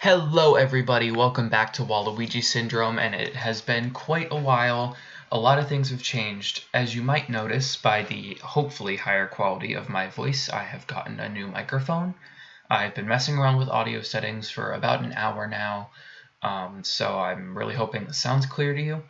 Hello everybody, welcome back to Waluigi Syndrome, and it has been quite a while. A lot of things have changed. As you might notice by the hopefully higher quality of my voice, I have gotten a new microphone. I've been messing around with audio settings for about an hour now, so I'm really hoping the sound's clear to you.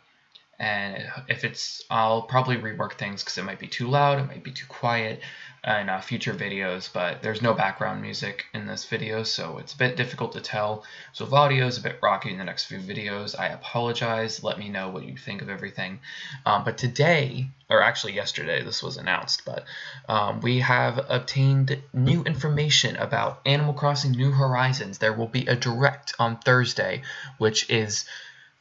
And if it's, I'll probably rework things because it might be too loud, it might be too quiet in future videos, but there's no background music in this video, so it's a bit difficult to tell. So if audio is a bit rocky in the next few videos, I apologize. Let me know what you think of everything. But today, or actually yesterday, this was announced, but we have obtained new information about Animal Crossing New Horizons. There will be a direct on Thursday, which is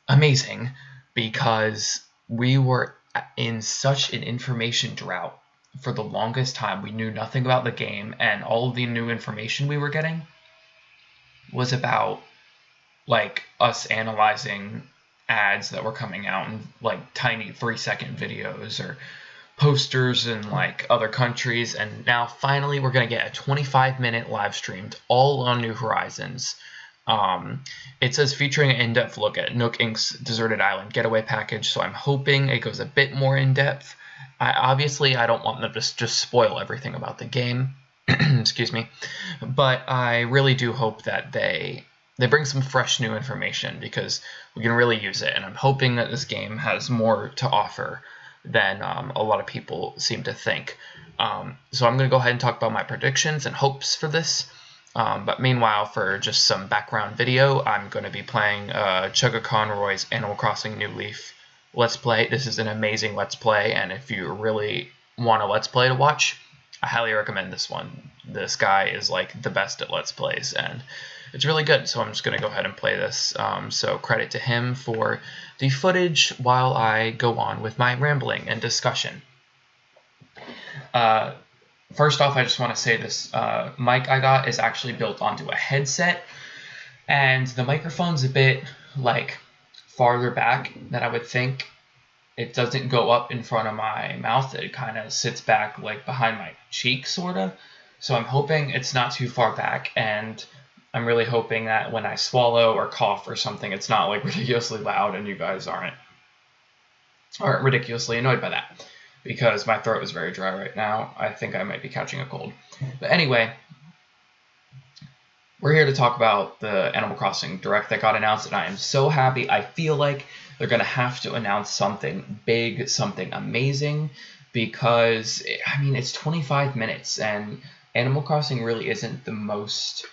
amazing because we were in such an information drought for the longest time. We knew nothing about the game, and all of the new information we were getting was about like us analyzing ads that were coming out in like tiny 3-second videos or posters in like other countries. And now finally we're going to get a 25-minute live streamed all on New Horizons. It says featuring an in-depth look at Nook Inc.'s Deserted Island Getaway Package, so I'm hoping it goes a bit more in-depth. Obviously, I don't want them to just spoil everything about the game, excuse me, but I really do hope that they bring some fresh new information because we can really use it, and I'm hoping that this game has more to offer than a lot of people seem to think. So I'm going to go ahead and talk about my predictions and hopes for this. But meanwhile, for just some background video, I'm going to be playing Chugga Conroy's Animal Crossing New Leaf Let's Play. This is an amazing Let's Play, and if you really want a Let's Play to watch, I highly recommend this one. This guy is like the best at Let's Plays, and it's really good, so I'm just going to go ahead and play this. So credit to him for the footage while I go on with my rambling and discussion. First off, I just want to say this mic I got is actually built onto a headset, and the microphone's a bit like farther back than I would think. It doesn't go up in front of my mouth. It kind of sits back like behind my cheek, sort of. So I'm hoping it's not too far back, and I'm really hoping that when I swallow or cough or something, it's not like ridiculously loud and you guys aren't ridiculously annoyed by that. Because my throat is very dry right now. I think I might be catching a cold. But anyway, we're here to talk about the Animal Crossing Direct that got announced, and I am so happy. I feel like they're going to have to announce something big, something amazing, because, I mean, it's 25 minutes, and Animal Crossing really isn't the most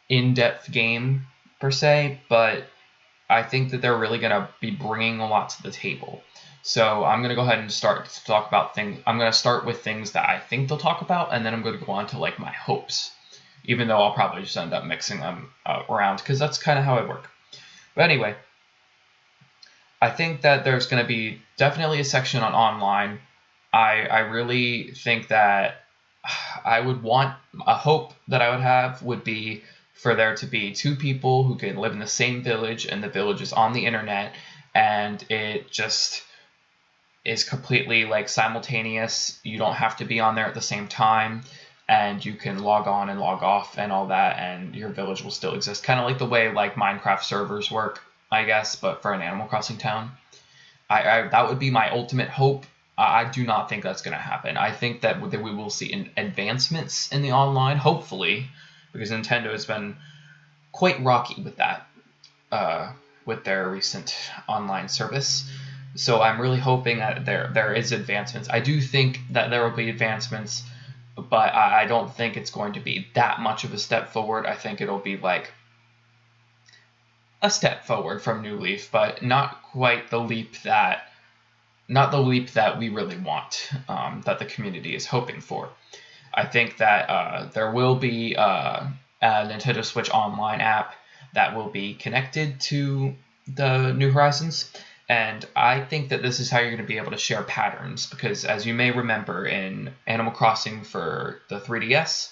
in-depth game, per se, but I think that they're really going to be bringing a lot to the table. So I'm going to go ahead and start to talk about things. I'm going to start with things that I think they'll talk about, and then I'm going to go on to like my hopes, even though I'll probably just end up mixing them around because that's kind of how I work. But anyway, I think that there's going to be definitely a section on online. I really think that I would want a hope that I would have would be for there to be two people who can live in the same village, and the village is on the internet, and it just is completely like simultaneous. You don't have to be on there at the same time, and you can log on and log off and all that, and your village will still exist, kind of like the way like Minecraft servers work, I guess, but for an Animal Crossing town. I that would be my ultimate hope. I do not think that's going to happen. I think that we will see advancements in the online, hopefully, because Nintendo has been quite rocky with that, with their recent online service. So I'm really hoping that there is advancements. I do think that there will be advancements, but I don't think it's going to be that much of a step forward. I think it'll be like a step forward from New Leaf, but not quite the leap that we really want, that the community is hoping for. I think that there will be a Nintendo Switch Online app that will be connected to the New Horizons. And I think that this is how you're going to be able to share patterns, because as you may remember in Animal Crossing for the 3DS,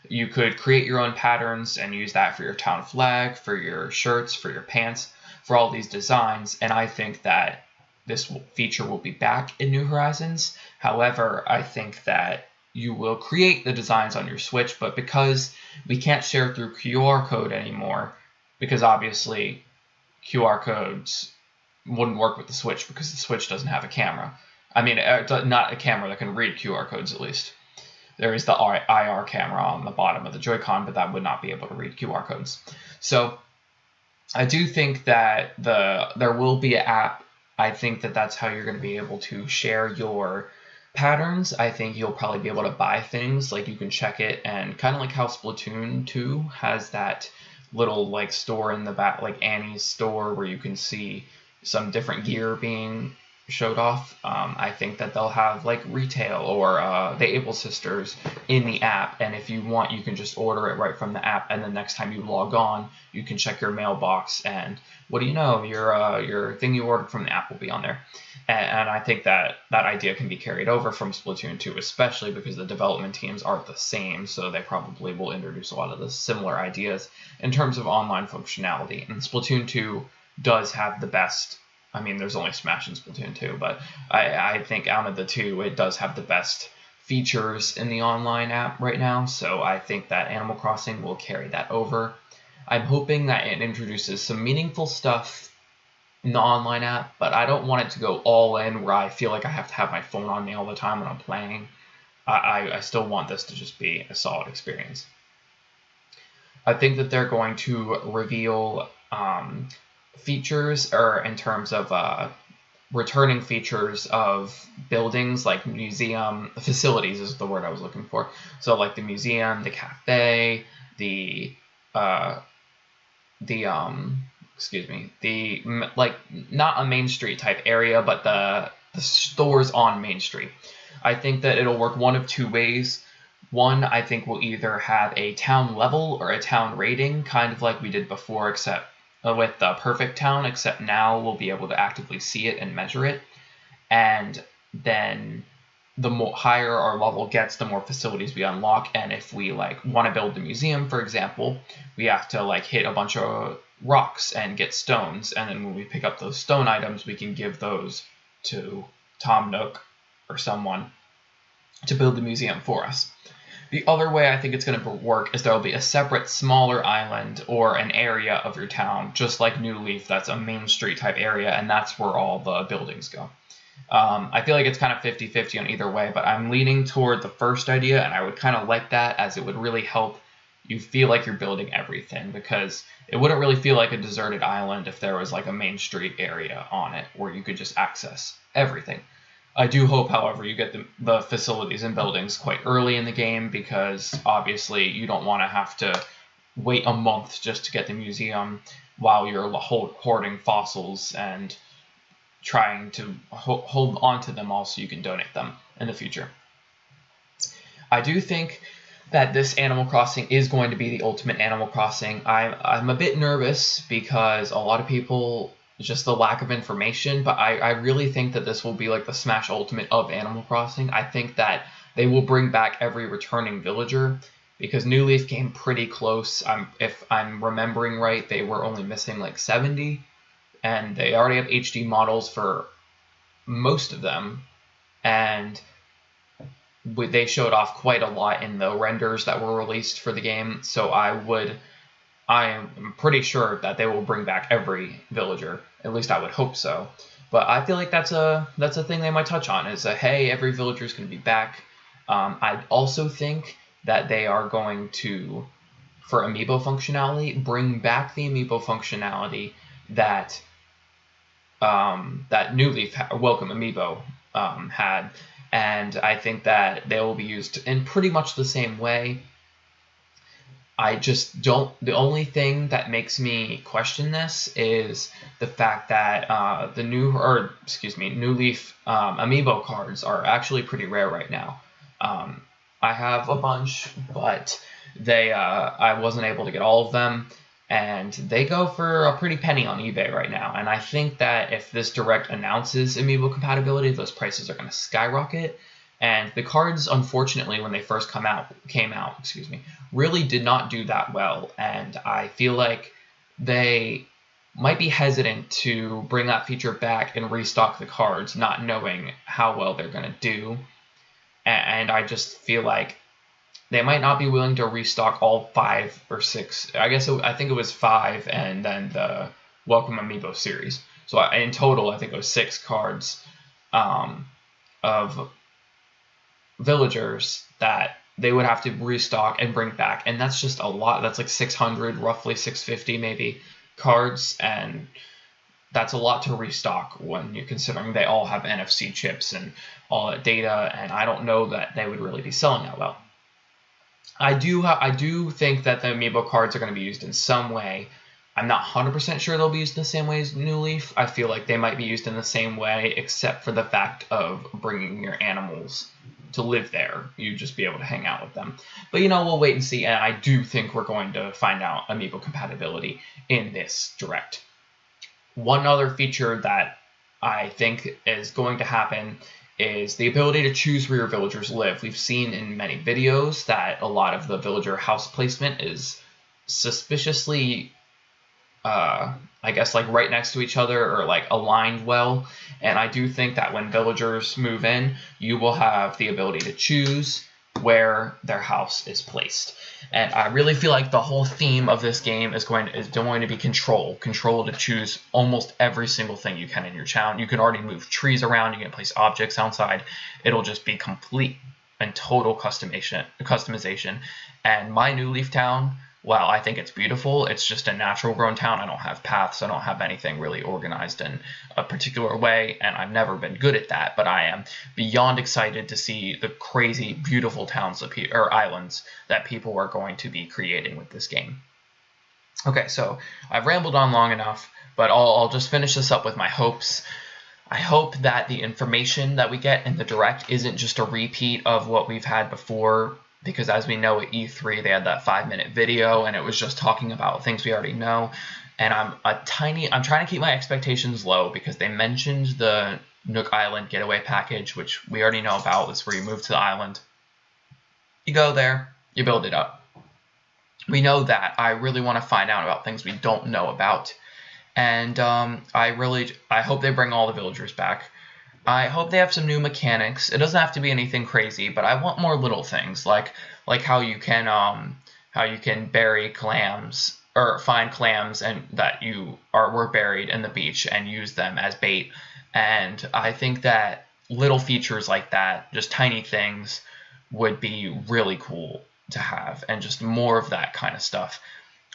you could create your own patterns and use that for your town flag, for your shirts, for your pants, for all these designs. And I think that this feature will be back in New Horizons. However, I think that you will create the designs on your Switch, but because we can't share through QR code anymore, because obviously QR codes wouldn't work with the Switch because the Switch doesn't have a camera. I mean, not a camera that can read QR codes, at least. There is the IR camera on the bottom of the Joy-Con, but that would not be able to read QR codes. So I do think that there will be an app. I think that that's how you're going to be able to share your patterns. I think you'll probably be able to buy things, like you can check it, and kind of like how Splatoon 2 has that little like store in the back, like Annie's store, where you can see some different gear being showed off. I think that they'll have like retail or the Able Sisters in the app, and if you want, you can just order it right from the app, and the next time you log on, you can check your mailbox, and what do you know, your thing you ordered from the app will be on there. And I think that idea can be carried over from Splatoon 2, especially because the development teams aren't the same, so they probably will introduce a lot of the similar ideas in terms of online functionality. And Splatoon 2 does have the best. I mean, there's only Smash and Splatoon 2, but I think out of the two, it does have the best features in the online app right now, so I think that Animal Crossing will carry that over. I'm hoping that it introduces some meaningful stuff in the online app, but I don't want it to go all in where I feel like I have to have my phone on me all the time when I'm playing. I still want this to just be a solid experience. I think that they're going to reveal features, or in terms of returning features of buildings, like museum facilities is the word I was looking for. So like the museum, the cafe, the like not a Main Street type area, but the stores on Main Street. I think that it'll work one of two ways. One, I think we'll either have a town level or a town rating, kind of like we did before, except with the Perfect Town, except now we'll be able to actively see it and measure it. And then the more higher our level gets, the more facilities we unlock. And if we like want to build the museum, for example, we have to like hit a bunch of rocks and get stones. And then when we pick up those stone items, we can give those to Tom Nook or someone to build the museum for us. The other way I think it's going to work is there will be a separate smaller island or an area of your town, just like New Leaf, that's a Main Street type area, and that's where all the buildings go. I feel like it's kind of 50-50 on either way, but I'm leaning toward the first idea, and I would kind of like that, as it would really help you feel like you're building everything, because it wouldn't really feel like a deserted island if there was like a Main Street area on it where you could just access everything. I do hope, however, you get the facilities and buildings quite early in the game, because obviously you don't want to have to wait a month just to get the museum while you're hoarding fossils and trying to hold on to them all so you can donate them in the future. I do think that this Animal Crossing is going to be the ultimate Animal Crossing. I'm a bit nervous because a lot of people, just the lack of information, but I really think that this will be like the Smash Ultimate of Animal Crossing. I think that they will bring back every returning villager, because New Leaf came pretty close. If I'm remembering right, they were only missing like 70, and they already have HD models for most of them, and they showed off quite a lot in the renders that were released for the game, so I am pretty sure that they will bring back every villager. At least I would hope so. But I feel like that's a thing they might touch on, is hey, every villager is going to be back. I also think that they are going to, for amiibo functionality, bring back the amiibo functionality that that New Leaf Welcome Amiibo had, and I think that they will be used in pretty much the same way. I just don't. The only thing that makes me question this is the fact that New Leaf amiibo cards are actually pretty rare right now. I have a bunch, but I wasn't able to get all of them, and they go for a pretty penny on eBay right now. And I think that if this Direct announces amiibo compatibility, those prices are going to skyrocket. And the cards, unfortunately, when they first came out, really did not do that well. And I feel like they might be hesitant to bring that feature back and restock the cards, not knowing how well they're going to do. And I just feel like they might not be willing to restock all 5 or 6. I think it was 5, and then the Welcome Amiibo series. So in total, I think it was 6 cards of villagers that they would have to restock and bring back, and that's just a lot. That's like 600, roughly 650 maybe cards, and that's a lot to restock when you're considering they all have NFC chips and all that data, and I don't know that they would really be selling that well. I do think that the Amiibo cards are going to be used in some way. I'm not 100% sure they'll be used in the same way as New Leaf. I feel like they might be used in the same way, except for the fact of bringing your animals to live there. You just be able to hang out with them. But, we'll wait and see, and I do think we're going to find out Amiibo compatibility in this Direct. One other feature that I think is going to happen is the ability to choose where your villagers live. We've seen in many videos that a lot of the villager house placement is suspiciously, I guess, like right next to each other or like aligned well. And I do think that when villagers move in, you will have the ability to choose where their house is placed. And I really feel like the whole theme of this game is going to be control to choose almost every single thing you can in your town. You can already move trees around, you can place objects outside. It'll just be complete and total customization. And my New Leaf town, well, I think it's beautiful. It's just a natural grown town. I don't have paths. I don't have anything really organized in a particular way, and I've never been good at that, but I am beyond excited to see the crazy, beautiful towns or islands that people are going to be creating with this game. Okay, so I've rambled on long enough, but I'll just finish this up with my hopes. I hope that the information that we get in the Direct isn't just a repeat of what we've had before, because as we know at E3 they had that 5-minute video and it was just talking about things we already know, and I'm trying to keep my expectations low because they mentioned the Nook Island getaway package, which we already know about. It's where you move to the island, you go there, you build it up. We know that. I really want to find out about things we don't know about, and I hope they bring all the villagers back. I hope they have some new mechanics. It doesn't have to be anything crazy, but I want more little things like how you can bury clams or find clams and that were buried in the beach and use them as bait. And I think that little features like that, just tiny things, would be really cool to have, and just more of that kind of stuff.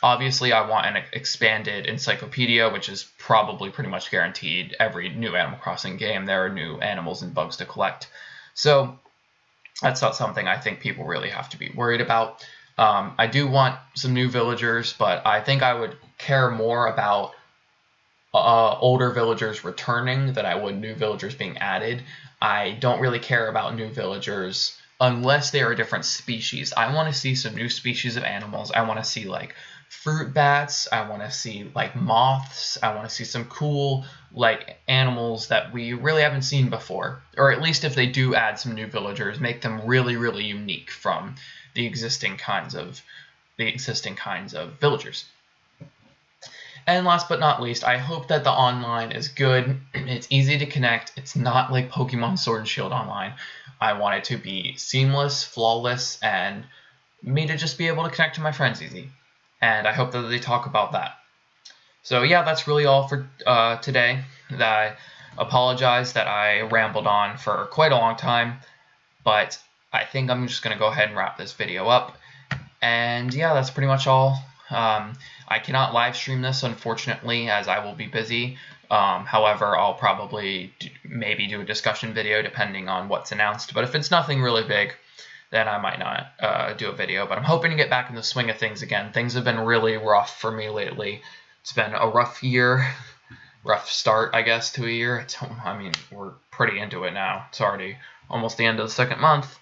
Obviously, I want an expanded encyclopedia, which is probably pretty much guaranteed. Every new Animal Crossing game, there are new animals and bugs to collect. So that's not something I think people really have to be worried about. I do want some new villagers, but I think I would care more about older villagers returning than I would new villagers being added. I don't really care about new villagers unless they are a different species. I want to see some new species of animals. I want to see like fruit bats. I want to see like moths. I want to see some cool like animals that we really haven't seen before, or at least if they do add some new villagers, make them really, really unique from the existing kinds of villagers. And last but not least, I hope that the online is good. It's easy to connect. It's not like Pokemon Sword and Shield Online. I want it to be seamless, flawless, and me to just be able to connect to my friends easy. And I hope that they talk about that. So yeah, that's really all for today. I apologize that I rambled on for quite a long time, but I think I'm just going to go ahead and wrap this video up. And yeah, that's pretty much all. I cannot live stream this, unfortunately, as I will be busy. However, I'll probably maybe do a discussion video depending on what's announced. But if it's nothing really big, then I might not do a video. But I'm hoping to get back in the swing of things again. Things have been really rough for me lately. It's been a rough year. Rough start, I guess, to a year. I mean, we're pretty into it now. It's already almost the end of the second month.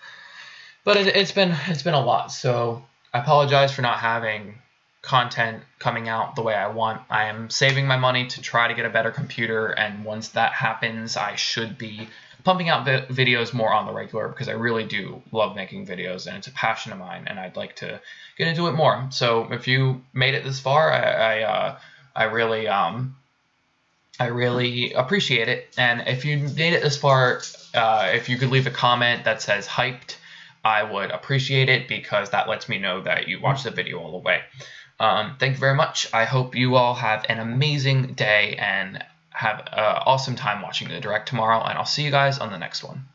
But it's been a lot. So I apologize for not having content coming out the way I want. I am saving my money to try to get a better computer, and once that happens, I should be pumping out videos more on the regular, because I really do love making videos and it's a passion of mine, and I'd like to get into it more. So if you made it this far, I really appreciate it. And if you made it this far, if you could leave a comment that says hyped, I would appreciate it because that lets me know that you watched the video all the way. Thank you very much. I hope you all have an amazing day and have an awesome time watching the Direct tomorrow, and I'll see you guys on the next one.